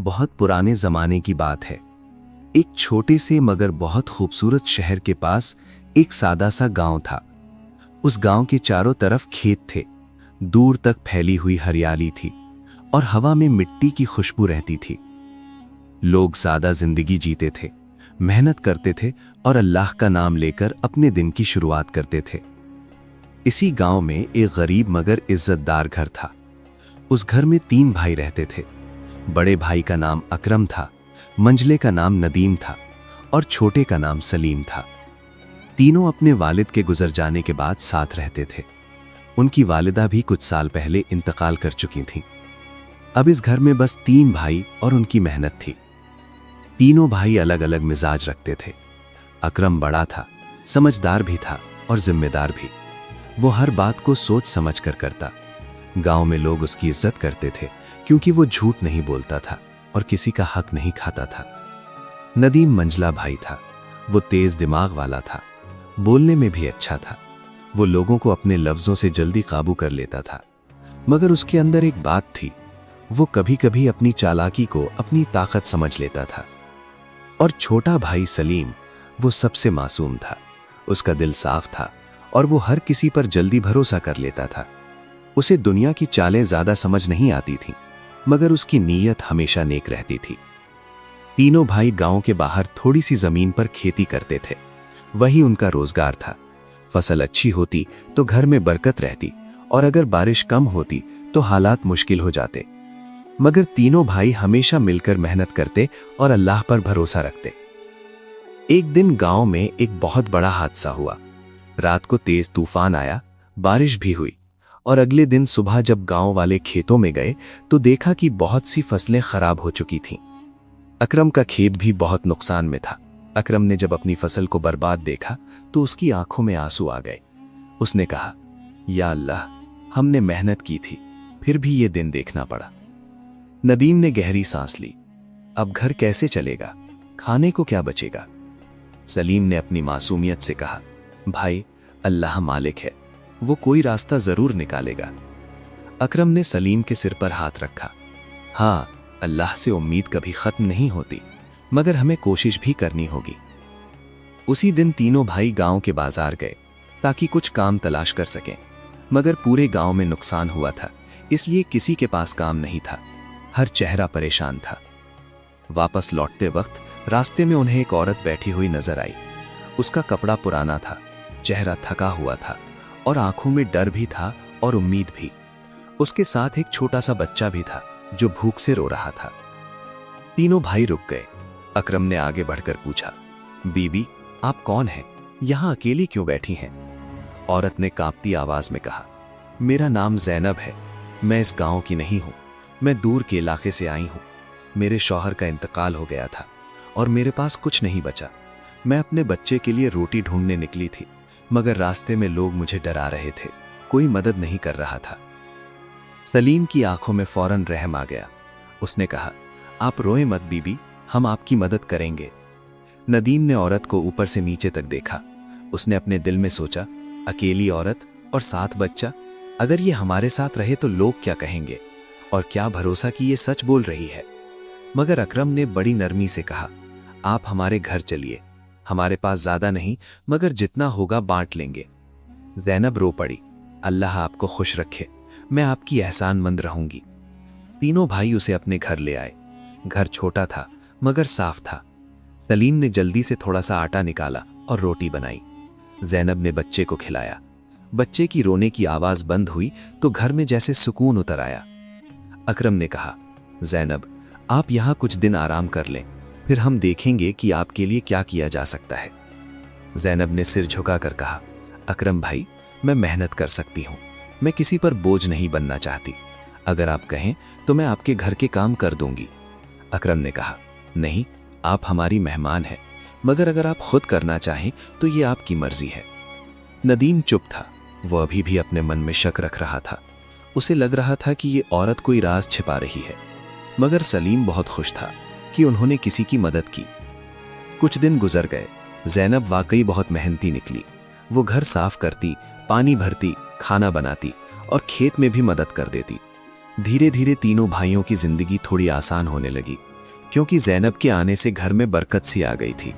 बहुत पुराने जमाने की बात है। एक छोटे से मगर बहुत खूबसूरत शहर के पास एक सादा सा गांव था। उस गांव के चारों तरफ खेत थे, दूर तक फैली हुई हरियाली थी और हवा में मिट्टी की खुशबू रहती थी। लोग सादा जिंदगी जीते थे, मेहनत करते थे और अल्लाह का नाम लेकर अपने दिन की शुरुआत करते थे। इसी गांव में एक गरीब मगर इज्जतदार घर था। उस घर में 3 भाई रहते थे। बड़े भाई का नाम अकरम था, मंझले का नाम नदीम था और छोटे का नाम सलीम था। तीनों अपने वालिद के गुजर जाने के बाद साथ रहते थे। उनकी वालिदा भी कुछ साल पहले इंतकाल कर चुकी थीं। अब इस घर में बस 3 भाई और उनकी मेहनत थी। तीनों भाई अलग अलग मिजाज रखते थे। अकरम बड़ा था, समझदार भी था और जिम्मेदार भी। वो हर बात को सोच समझ कर करता। गांव में लोग उसकी इज्जत करते थे क्योंकि वो झूठ नहीं बोलता था और किसी का हक नहीं खाता था। नदीम मंझला भाई था। वो तेज दिमाग वाला था, बोलने में भी अच्छा था। वो लोगों को अपने लफ्जों से जल्दी काबू कर लेता था। मगर उसके अंदर एक बात थी, वो कभी कभी अपनी चालाकी को अपनी ताकत समझ लेता था। और छोटा भाई सलीम, वो सबसे मासूम था। उसका दिल साफ था और वो हर किसी पर जल्दी भरोसा कर लेता था। उसे दुनिया की चालें ज्यादा समझ नहीं आती थीं, मगर उसकी नीयत हमेशा नेक रहती थी। तीनों भाई गांव के बाहर थोड़ी सी जमीन पर खेती करते थे। वही उनका रोजगार था। फसल अच्छी होती तो घर में बरकत रहती और अगर बारिश कम होती तो हालात मुश्किल हो जाते। मगर तीनों भाई हमेशा मिलकर मेहनत करते और अल्लाह पर भरोसा रखते। एक दिन गांव में एक बहुत बड़ा हादसा हुआ। रात को तेज तूफान आया, बारिश भी हुई और अगले दिन सुबह जब गांव वाले खेतों में गए तो देखा कि बहुत सी फसलें खराब हो चुकी थीं। अकरम का खेत भी बहुत नुकसान में था। अकरम ने जब अपनी फसल को बर्बाद देखा तो उसकी आंखों में आंसू आ गए। उसने कहा, या अल्लाह, हमने मेहनत की थी, फिर भी ये दिन देखना पड़ा। नदीम ने गहरी सांस ली। अब घर कैसे चलेगा, खाने को क्या बचेगा? सलीम ने अपनी मासूमियत से कहा, भाई, अल्लाह मालिक है, वो कोई रास्ता जरूर निकालेगा। अकरम ने सलीम के सिर पर हाथ रखा। हाँ, अल्लाह से उम्मीद कभी खत्म नहीं होती, मगर हमें कोशिश भी करनी होगी। उसी दिन तीनों भाई गांव के बाजार गए ताकि कुछ काम तलाश कर सकें, मगर पूरे गांव में नुकसान हुआ था, इसलिए किसी के पास काम नहीं था। हर चेहरा परेशान था। वापस लौटते वक्त रास्ते में उन्हें एक औरत बैठी हुई नजर आई। उसका कपड़ा पुराना था, चेहरा थका हुआ था और आंखों में डर भी था और उम्मीद भी। उसके साथ एक छोटा सा बच्चा भी था जो भूख से रो रहा था। तीनों भाई रुक गए। अकरम ने आगे बढ़कर पूछा, बीबी, आप कौन हैं? यहां अकेली क्यों बैठी हैं? औरत ने कांपती आवाज में कहा, मेरा नाम जैनब है। मैं इस गांव की नहीं हूं, मैं दूर के इलाके से आई हूं। मेरे शौहर का इंतकाल हो गया था और मेरे पास कुछ नहीं बचा। मैं अपने बच्चे के लिए रोटी ढूंढने निकली थी, मगर रास्ते में लोग मुझे डरा रहे थे, कोई मदद नहीं कर रहा था। सलीम की आंखों में फौरन रहम आ गया। उसने कहा, आप रोए मत बीबी, हम आपकी मदद करेंगे। नदीम ने औरत को ऊपर से नीचे तक देखा। उसने अपने दिल में सोचा, अकेली औरत और साथ बच्चा, अगर ये हमारे साथ रहे तो लोग क्या कहेंगे और क्या भरोसा कि ये सच बोल रही है। मगर अकरम ने बड़ी नरमी से कहा, आप हमारे घर चलिए, हमारे पास ज्यादा नहीं मगर जितना होगा बांट लेंगे। जैनब रो पड़ी, अल्लाह आपको खुश रखे, मैं आपकी एहसानमंद रहूंगी। तीनों भाई उसे अपने घर ले आए। घर छोटा था मगर साफ था। सलीम ने जल्दी से थोड़ा सा आटा निकाला और रोटी बनाई। जैनब ने बच्चे को खिलाया। बच्चे की रोने की आवाज बंद हुई तो घर में जैसे सुकून उतर आया। अकरम ने कहा, जैनब, आप यहां कुछ दिन आराम कर लें, फिर हम देखेंगे कि आपके लिए क्या किया जा सकता है। जैनब ने सिर झुकाकर कहा, अकरम भाई, मैं मेहनत कर सकती हूं, मैं किसी पर बोझ नहीं बनना चाहती। अगर आप कहें तो मैं आपके घर के काम कर दूंगी। अकरम ने कहा, नहीं, आप हमारी मेहमान हैं, मगर अगर आप खुद करना चाहें तो ये आपकी मर्जी है। नदीम चुप था। वो अभी भी अपने मन में शक रख रहा था। उसे लग रहा था कि ये औरत कोई राज छिपा रही है। मगर सलीम बहुत खुश था कि उन्होंने किसी की मदद की। कुछ दिन गुजर गए। जैनब वाकई बहुत मेहनती निकली। वो घर साफ करती, पानी भरती, खाना बनाती और खेत में भी मदद कर देती। धीरे धीरे तीनों भाइयों की जिंदगी थोड़ी आसान होने लगी। क्योंकि ज़ैनब के आने से घर में बरकत सी आ गई थी।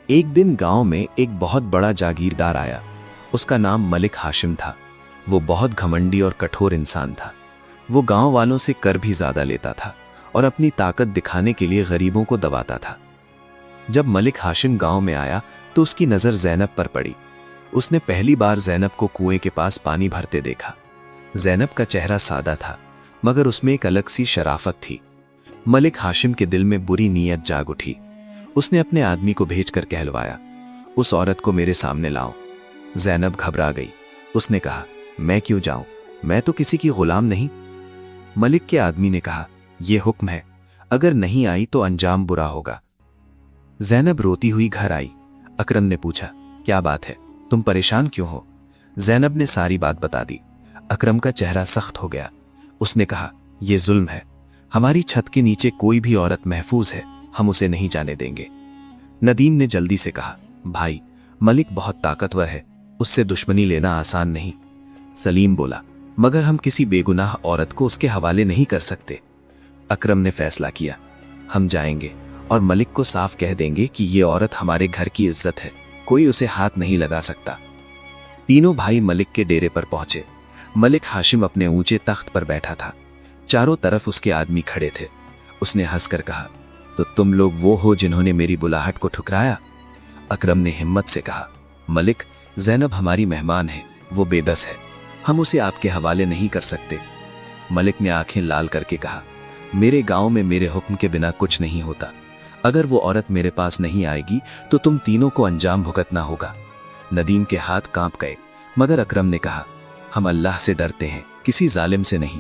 एक दिन गांव में एक बहुत बड़ा जागीरदार आया। उसका नाम मलिक हाशिम था। वो बहुत घमंडी और कठोर इंसान था। वो गांव वालों से कर भी ज्यादा लेता था और अपनी ताकत दिखाने के लिए गरीबों को दबाता था। जब मलिक हाशिम गांव में आया तो उसकी नजर ज़ैनब पर पड़ी। उसने पहली बार ज़ैनब को कुएं के पास पानी भरते देखा। ज़ैनब का चेहरा सादा था, मगर उसमें एक अलग सी शराफत थी। मलिक हाशिम के दिल में बुरी नीयत जाग उठी। उसने अपने आदमी को भेजकर कहलवाया, उस औरत को मेरे सामने लाओ। ज़ैनब घबरा गई। उसने कहा, मैं क्यों जाऊं? मैं तो किसी की गुलाम नहीं। मलिक के आदमी ने कहा, यह हुक्म है, अगर नहीं आई तो अंजाम बुरा होगा। ज़ैनब रोती हुई घर आई। अकरम ने पूछा, क्या बात है, तुम परेशान क्यों हो? ज़ैनब ने सारी बात बता दी। अकरम का चेहरा सख्त हो गया। उसने कहा, यह जुल्म है। हमारी छत के नीचे कोई भी औरत महफूज है, हम उसे नहीं जाने देंगे। नदीम ने जल्दी से कहा, भाई, मलिक बहुत ताकतवर है, उससे दुश्मनी लेना आसान नहीं। सलीम बोला, मगर हम किसी बेगुनाह औरत को उसके हवाले नहीं कर सकते। अकरम ने फैसला किया, हम जाएंगे और मलिक को साफ कह देंगे कि ये औरत हमारे घर की इज्जत है, कोई उसे हाथ नहीं लगा सकता। तीनों भाई मलिक के डेरे पर पहुंचे। मलिक हाशिम अपने ऊंचे तख्त पर बैठा था। चारों तरफ उसके आदमी खड़े थे। उसने हंसकर कहा, तो तुम लोग वो हो जिन्होंने मेरी बुलाहट को ठुकराया? अकरम ने हिम्मत से कहा, मलिक, ज़ैनब हमारी मेहमान है, वो बेबस है, हम उसे आपके हवाले नहीं कर सकते। मलिक ने आंखें लाल करके कहा, मेरे गांव में मेरे हुक्म के बिना कुछ नहीं होता। अगर वो औरत मेरे पास नहीं आएगी तो तुम तीनों को अंजाम भुगतना होगा। नदीम के हाथ कांप गए, मगर अकरम ने कहा, हम अल्लाह से डरते हैं, किसी जालिम से नहीं।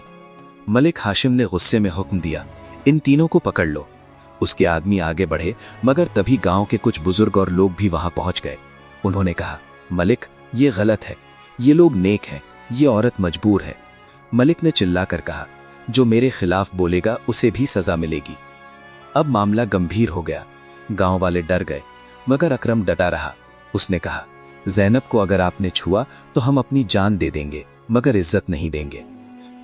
मलिक हाशिम ने गुस्से में हुक्म दिया, इन तीनों को पकड़ लो। उसके आदमी आगे बढ़े, मगर तभी गांव के कुछ बुजुर्ग और लोग भी वहां पहुंच गए। उन्होंने कहा, मलिक, ये गलत है, ये लोग नेक हैं, ये औरत मजबूर है। मलिक ने चिल्लाकर कहा, जो मेरे खिलाफ बोलेगा उसे भी सजा मिलेगी। अब मामला गंभीर हो गया। गांव वाले डर गए, मगर अकरम डटा रहा। उसने कहा, ज़ैनब को अगर आपने छुआ तो हम अपनी जान दे देंगे, मगर इज्जत नहीं देंगे।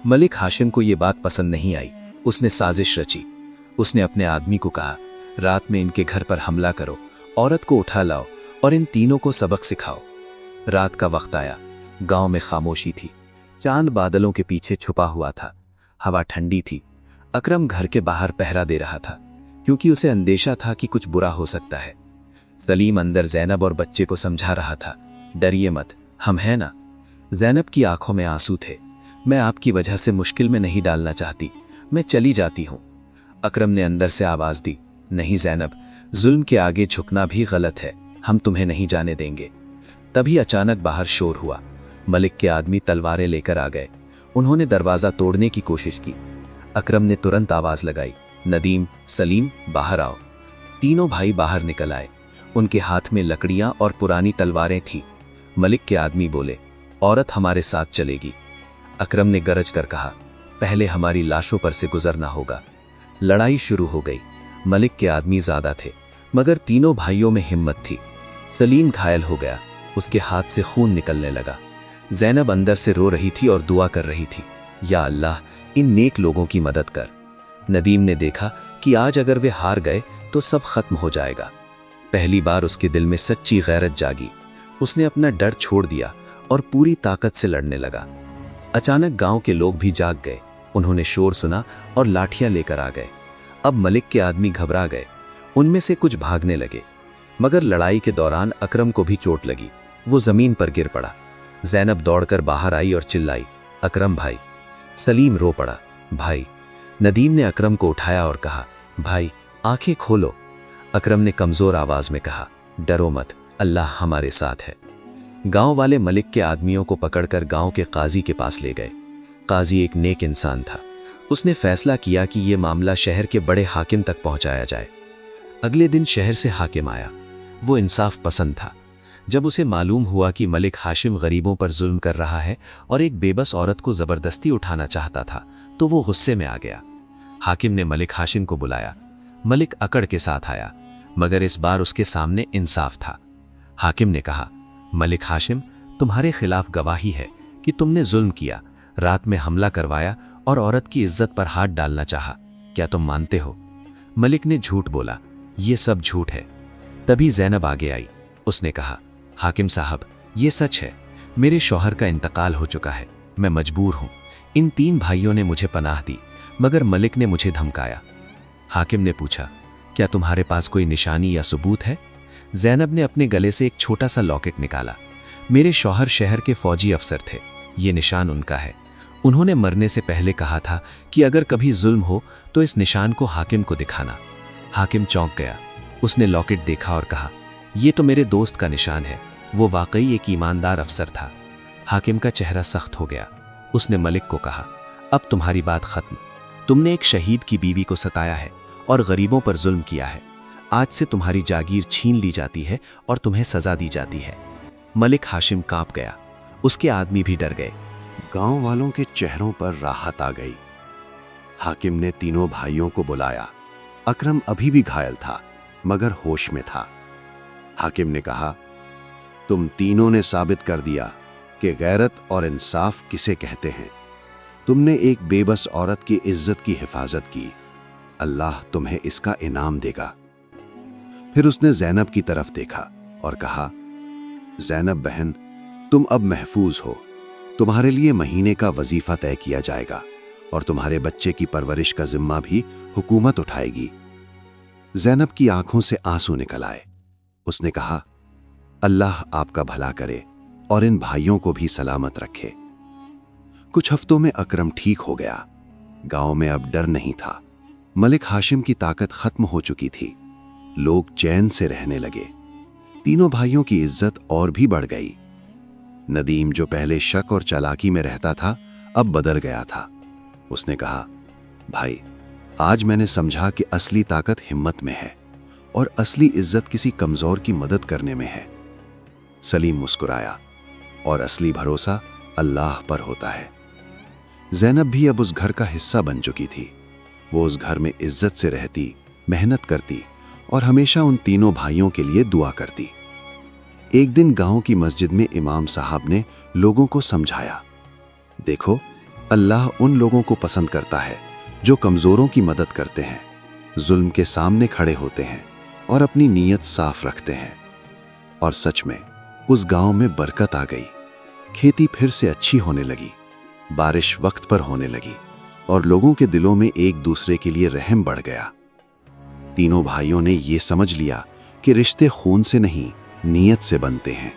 मलिक हाशिम को यह बात पसंद नहीं आई। उसने साजिश रची। उसने अपने आदमी को कहा, रात में इनके घर पर हमला करो, औरत को उठा लाओ और इन तीनों को सबक सिखाओ। रात का वक्त आया। गांव में खामोशी थी। चांद बादलों के पीछे छुपा हुआ था। हवा ठंडी थी। अकरम घर के बाहर पहरा दे रहा था, क्योंकि उसे अंदेशा था कि कुछ बुरा हो सकता है। सलीम अंदर ज़ैनब और बच्चे को समझा रहा था, डरिए मत, हम हैं ना। ज़ैनब की आंखों में आंसू थे। मैं आपकी वजह से मुश्किल में नहीं डालना चाहती, मैं चली जाती हूं। अकरम ने अंदर से आवाज दी, नहीं ज़ैनब, जुल्म के आगे झुकना भी गलत है, हम तुम्हें नहीं जाने देंगे। तभी अचानक बाहर शोर हुआ। मलिक के आदमी तलवारें लेकर आ गए। उन्होंने दरवाजा तोड़ने की कोशिश की। अकरम ने तुरंत आवाज लगाई, नदीम, सलीम, बाहर आओ। तीनों भाई बाहर निकल आए। उनके हाथ में लकड़ियां और पुरानी तलवारें थीं। मलिक के आदमी बोले, औरत हमारे साथ चलेगी। अकरम ने गरज कर कहा, पहले हमारी लाशों पर से गुजरना होगा। लड़ाई शुरू हो गई। मलिक के आदमी ज्यादा थे, मगर तीनों भाइयों में हिम्मत थी। सलीम घायल हो गया, उसके हाथ से खून निकलने लगा। ज़ैनब अंदर से रो रही थी और दुआ कर रही थी, या अल्लाह, इन नेक लोगों की मदद कर। नदीम ने देखा कि आज अगर वे हार गए तो सब खत्म हो जाएगा। पहली बार उसके दिल में सच्ची गैरत जागी। उसने अपना डर छोड़ दिया और पूरी ताकत से लड़ने लगा। अचानक गांव के लोग भी जाग गए। उन्होंने शोर सुना और लाठियां लेकर आ गए। अब मलिक के आदमी घबरा गए। उनमें से कुछ भागने लगे, मगर लड़ाई के दौरान अकरम को भी चोट लगी। वो जमीन पर गिर पड़ा। ज़ैनब दौड़कर बाहर आई और चिल्लाई, अकरम भाई। सलीम रो पड़ा, भाई। नदीम ने अकरम को उठाया और कहा, भाई, आंखें खोलो। अकरम ने कमजोर आवाज में कहा, डरो मत, अल्लाह हमारे साथ है। गांव वाले मलिक के आदमियों को पकड़कर गांव के काजी के पास ले गए। काजी एक नेक इंसान था। उसने फैसला किया कि यह मामला शहर के बड़े हाकिम तक पहुंचाया जाए। अगले दिन शहर से हाकिम आया। वो इंसाफ पसंद था। जब उसे मालूम हुआ कि मलिक हाशिम गरीबों पर जुल्म कर रहा है और एक बेबस औरत को जबरदस्ती उठाना चाहता था, तो वो गुस्से में आ गया। हाकिम ने मलिक हाशिम को बुलाया। मलिक अकड़ के साथ आया, मगर इस बार उसके सामने इंसाफ था। हाकिम ने कहा, मलिक हाशिम, तुम्हारे खिलाफ गवाही है कि तुमने जुल्म किया, रात में हमला करवाया और औरत की इज्जत पर हाथ डालना चाहा। क्या तुम मानते हो? मलिक ने झूठ बोला, ये सब झूठ है। तभी ज़ैनब आगे आई। उसने कहा, हाकिम साहब, ये सच है, मेरे शौहर का इंतकाल हो चुका है, मैं मजबूर हूं। इन 3 भाइयों ने मुझे पनाह दी, मगर मलिक ने मुझे धमकाया। हाकिम ने पूछा, क्या तुम्हारे पास कोई निशानी या सबूत है? ज़ैनब ने अपने गले से एक छोटा सा लॉकेट निकाला। मेरे शौहर शहर के फौजी अफसर थे, ये निशान उनका है। उन्होंने मरने से पहले कहा था कि अगर कभी जुल्म हो तो इस निशान को हाकिम को दिखाना। हाकिम चौंक गया। उसने लॉकेट देखा और कहा, यह तो मेरे दोस्त का निशान है, वो वाकई एक ईमानदार अफसर था। हाकिम का चेहरा सख्त हो गया। उसने मलिक को कहा, अब तुम्हारी बात खत्म। तुमने एक शहीद की बीवी को सताया है और गरीबों पर जुल्म किया है। आज से तुम्हारी जागीर छीन ली जाती है और तुम्हें सजा दी जाती है। मलिक हाशिम कांप गया। उसके आदमी भी डर गए। गांव वालों के चेहरों पर राहत आ गई। हाकिम ने तीनों भाइयों को बुलाया। अकरम अभी भी घायल था, मगर होश में था। हाकिम ने कहा, तुम तीनों ने साबित कर दिया कि गैरत और इंसाफ किसे कहते हैं। तुमने एक बेबस औरत की इज्जत की हिफाजत की। अल्लाह तुम्हें इसका इनाम देगा। फिर उसने ज़ैनब की तरफ देखा और कहा, ज़ैनब बहन, तुम अब महफूज हो। तुम्हारे लिए महीने का वजीफा तय किया जाएगा और तुम्हारे बच्चे की परवरिश का जिम्मा भी हुकूमत उठाएगी। ज़ैनब की आंखों से आंसू निकल आए। उसने कहा, अल्लाह आपका भला करे और इन भाइयों को भी सलामत रखे। कुछ हफ्तों में अकरम ठीक हो गया। गांव में अब डर नहीं था। मलिक हाशिम की ताकत खत्म हो चुकी थी। लोग चैन से रहने लगे। तीनों भाइयों की इज्जत और भी बढ़ गई। नदीम, जो पहले शक और चालाकी में रहता था, अब बदल गया था। उसने कहा, भाई, आज मैंने समझा कि असली ताकत हिम्मत में है और असली इज्जत किसी कमजोर की मदद करने में है। सलीम मुस्कुराया, और असली भरोसा अल्लाह पर होता है। ज़ैनब भी अब उस घर का हिस्सा बन चुकी थी। वो उस घर में इज्जत से रहती, मेहनत करती और हमेशा उन तीनों भाइयों के लिए दुआ करती। एक दिन गांव की मस्जिद में इमाम साहब ने लोगों को समझाया, देखो, अल्लाह उन लोगों को पसंद करता है जो कमजोरों की मदद करते हैं, जुल्म के सामने खड़े होते हैं और अपनी नीयत साफ रखते हैं। और सच में उस गांव में बरकत आ गई। खेती फिर से अच्छी होने लगी, बारिश वक्त पर होने लगी और लोगों के दिलों में एक दूसरे के लिए रहम बढ़ गया। तीनों भाइयों ने ये समझ लिया कि रिश्ते खून से नहीं, नीयत से बनते हैं।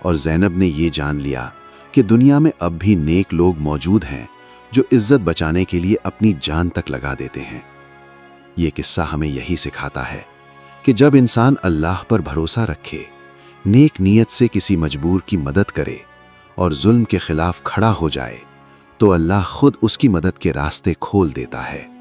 और ज़ैनब ने ये जान लिया कि दुनिया में अब भी नेक लोग मौजूद हैं जो इज्जत बचाने के लिए अपनी जान तक लगा देते हैं। ये किस्सा हमें यही सिखाता है कि जब इंसान अल्लाह पर भरोसा रखे, नेक नीयत से किसी मजबूर की मदद करे और जुल्म के खिलाफ खड़ा हो जाए, तो अल्लाह खुद उसकी मदद के रास्ते खोल देता है।